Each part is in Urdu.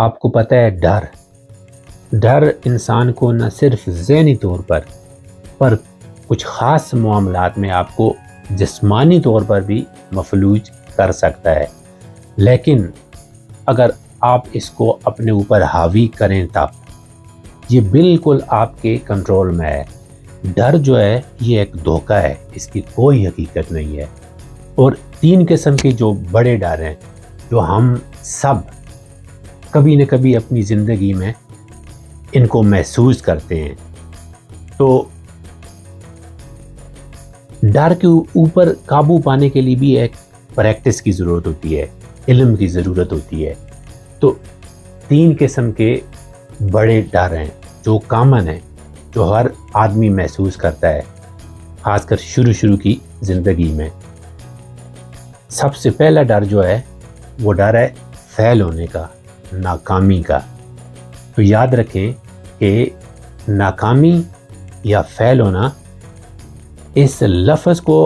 آپ کو پتہ ہے ڈر انسان کو نہ صرف ذہنی طور پر کچھ خاص معاملات میں آپ کو جسمانی طور پر بھی مفلوج کر سکتا ہے، لیکن اگر آپ اس کو اپنے اوپر حاوی کریں تب یہ بالکل آپ کے کنٹرول میں ہے۔ ڈر جو ہے یہ ایک دھوکہ ہے، اس کی کوئی حقیقت نہیں ہے۔ اور 3 قسم کے جو بڑے ڈر ہیں جو ہم سب کبھی نہ کبھی اپنی زندگی میں ان کو محسوس کرتے ہیں، تو ڈر کے اوپر قابو پانے کے لیے بھی ایک پریکٹس کی ضرورت ہوتی ہے، علم کی ضرورت ہوتی ہے۔ تو 3 قسم کے بڑے ڈر ہیں جو کامن ہیں، جو ہر آدمی محسوس کرتا ہے، خاص کر شروع کی زندگی میں۔ سب سے پہلا ڈر جو ہے وہ ڈر ہے فیل ہونے کا، ناکامی کا۔ تو یاد رکھیں کہ ناکامی یا فیل ہونا، اس لفظ کو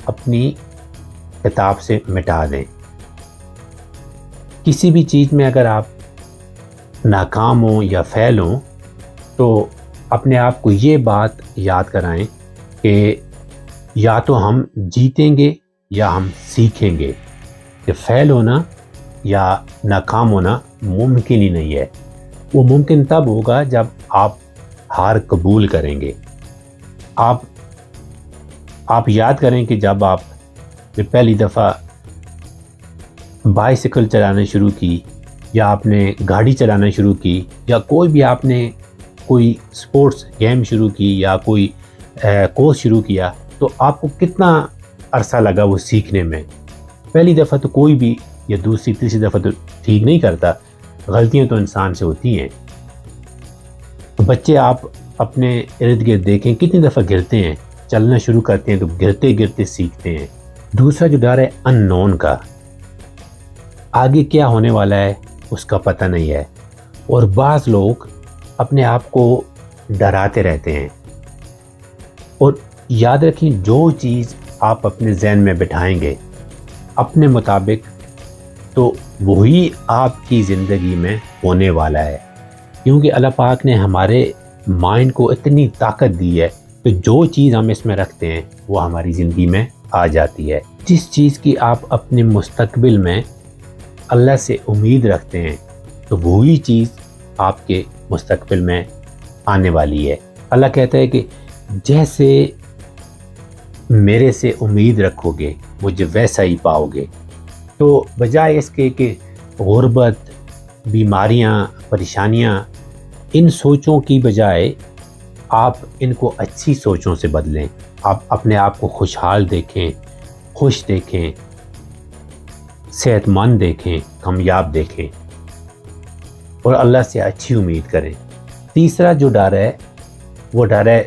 اپنی کتاب سے مٹا دیں۔ کسی بھی چیز میں اگر آپ ناکام ہوں یا فیل ہوں تو اپنے آپ کو یہ بات یاد کرائیں کہ یا تو ہم جیتیں گے یا ہم سیکھیں گے، کہ فیل ہونا یا ناکام ہونا ممکن ہی نہیں ہے۔ وہ ممکن تب ہوگا جب آپ ہار قبول کریں گے۔ آپ یاد کریں کہ جب آپ نے پہلی دفعہ بائیسیکل چلانا شروع کی، یا آپ نے گاڑی چلانا شروع کی، یا کوئی بھی آپ نے کوئی سپورٹس گیم شروع کی یا کوئی کورس شروع کیا، تو آپ کو کتنا عرصہ لگا وہ سیکھنے میں؟ پہلی دفعہ تو کوئی بھی، یا دوسری تیسری دفعہ تو ٹھیک نہیں کرتا، غلطیاں تو انسان سے ہوتی ہیں۔ بچے آپ اپنے ارد گرد دیکھیں کتنی دفعہ گرتے ہیں، چلنا شروع کرتے ہیں تو گرتے گرتے سیکھتے ہیں۔ دوسرا جو ڈر ہے ان نون کا، آگے کیا ہونے والا ہے اس کا پتہ نہیں ہے، اور بعض لوگ اپنے آپ کو ڈراتے رہتے ہیں۔ اور یاد رکھیں جو چیز آپ اپنے ذہن میں بٹھائیں گے اپنے مطابق، تو وہی آپ کی زندگی میں ہونے والا ہے، کیونکہ اللہ پاک نے ہمارے مائنڈ کو اتنی طاقت دی ہے کہ جو چیز ہم اس میں رکھتے ہیں وہ ہماری زندگی میں آ جاتی ہے۔ جس چیز کی آپ اپنے مستقبل میں اللہ سے امید رکھتے ہیں تو وہی چیز آپ کے مستقبل میں آنے والی ہے۔ اللہ کہتا ہے کہ جیسے میرے سے امید رکھو گے مجھے ویسا ہی پاؤ گے۔ تو بجائے اس کے کہ غربت، بیماریاں، پریشانیاں، ان سوچوں کی بجائے آپ ان کو اچھی سوچوں سے بدلیں۔ آپ اپنے آپ کو خوشحال دیکھیں، خوش دیکھیں، صحت مند دیکھیں، کامیاب دیکھیں، اور اللہ سے اچھی امید کریں۔ تیسرا جو ڈر ہے وہ ڈر ہے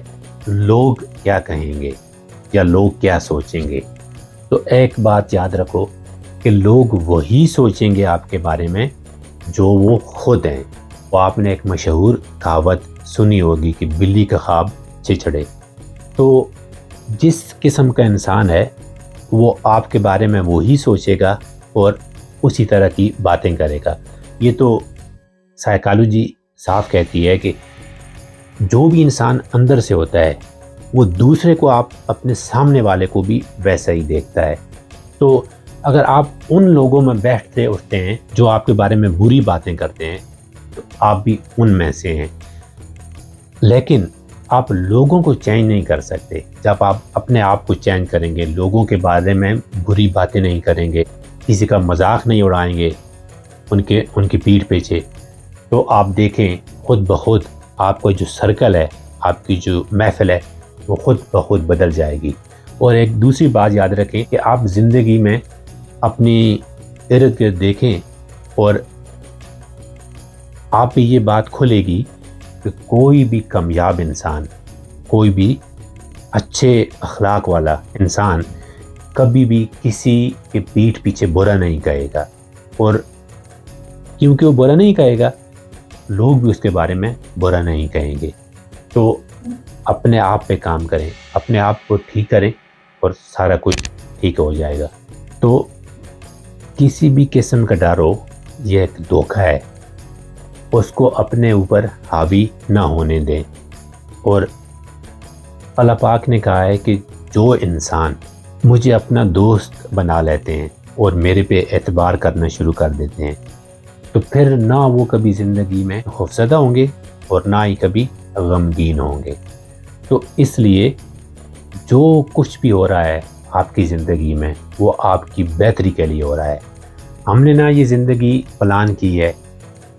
لوگ کیا کہیں گے یا لوگ کیا سوچیں گے۔ تو ایک بات یاد رکھو کہ لوگ وہی سوچیں گے آپ کے بارے میں جو وہ خود ہیں۔ وہ آپ نے ایک مشہور کہاوت سنی ہوگی کہ بلی کا خواب چچڑے۔ تو جس قسم کا انسان ہے وہ آپ کے بارے میں وہی سوچے گا اور اسی طرح کی باتیں کرے گا۔ یہ تو سائیکالوجی صاف کہتی ہے کہ جو بھی انسان اندر سے ہوتا ہے وہ دوسرے کو، آپ اپنے سامنے والے کو بھی ویسا ہی دیکھتا ہے۔ تو اگر آپ ان لوگوں میں بیٹھتے اٹھتے ہیں جو آپ کے بارے میں بری باتیں کرتے ہیں تو آپ بھی ان میں سے ہیں۔ لیکن آپ لوگوں کو چینج نہیں کر سکتے۔ جب آپ اپنے آپ کو چینج کریں گے، لوگوں کے بارے میں بری باتیں نہیں کریں گے، کسی کا مذاق نہیں اڑائیں گے ان کی پیٹھ پیچھے، تو آپ دیکھیں خود بخود آپ کا جو سرکل ہے، آپ کی جو محفل ہے، وہ خود بخود بدل جائے گی۔ اور ایک دوسری بات یاد رکھیں کہ آپ زندگی میں اپنی ارد گرد دیکھیں اور آپ پہ یہ بات کھلے گی کہ کوئی بھی کامیاب انسان، کوئی بھی اچھے اخلاق والا انسان کبھی بھی کسی کے پیٹھ پیچھے برا نہیں کہے گا، اور کیونکہ وہ برا نہیں کہے گا لوگ بھی اس کے بارے میں برا نہیں کہیں گے۔ تو اپنے آپ پہ کام کریں، اپنے آپ کو ٹھیک کریں اور سارا کچھ ٹھیک ہو جائے گا۔ تو کسی بھی قسم کا ڈر ہو، یہ ایک دھوکہ ہے، اس کو اپنے اوپر حاوی نہ ہونے دیں. اور اللہ پاک نے کہا ہے کہ جو انسان مجھے اپنا دوست بنا لیتے ہیں اور میرے پہ اعتبار کرنا شروع کر دیتے ہیں تو پھر نہ وہ کبھی زندگی میں خوفزدہ ہوں گے اور نہ ہی کبھی غمگین ہوں گے. تو اس لیے جو کچھ بھی ہو رہا ہے آپ کی زندگی میں وہ آپ کی بہتری کے لیے ہو رہا ہے. ہم نے نہ یہ زندگی پلان کی ہے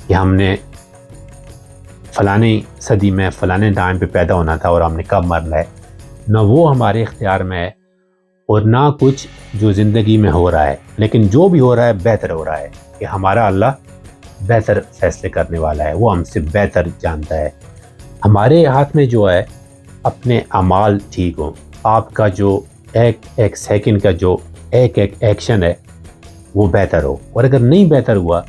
کہ ہم نے فلانی صدی میں فلانے ٹائم پہ پیدا ہونا تھا اور ہم نے کب مرنا ہے. نہ وہ ہمارے اختیار میں ہے اور نہ کچھ جو زندگی میں ہو رہا ہے. لیکن جو بھی ہو رہا ہے بہتر ہو رہا ہے کہ ہمارا اللہ بہتر فیصلے کرنے والا ہے, وہ ہم سے بہتر جانتا ہے. ہمارے ہاتھ میں جو ہے اپنے اعمال ٹھیک ہوں, آپ کا جو ایک سیکنڈ کا جو ایک ایکشن ہے وہ بہتر ہو. اور اگر نہیں بہتر ہوا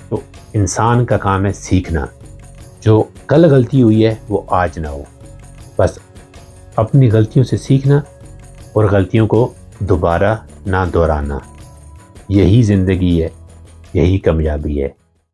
تو انسان کا کام ہے سیکھنا. جو کل غلطی ہوئی ہے وہ آج نہ ہو. بس اپنی غلطیوں سے سیکھنا اور غلطیوں کو دوبارہ نہ دہرانا. یہی زندگی ہے, یہی کامیابی ہے.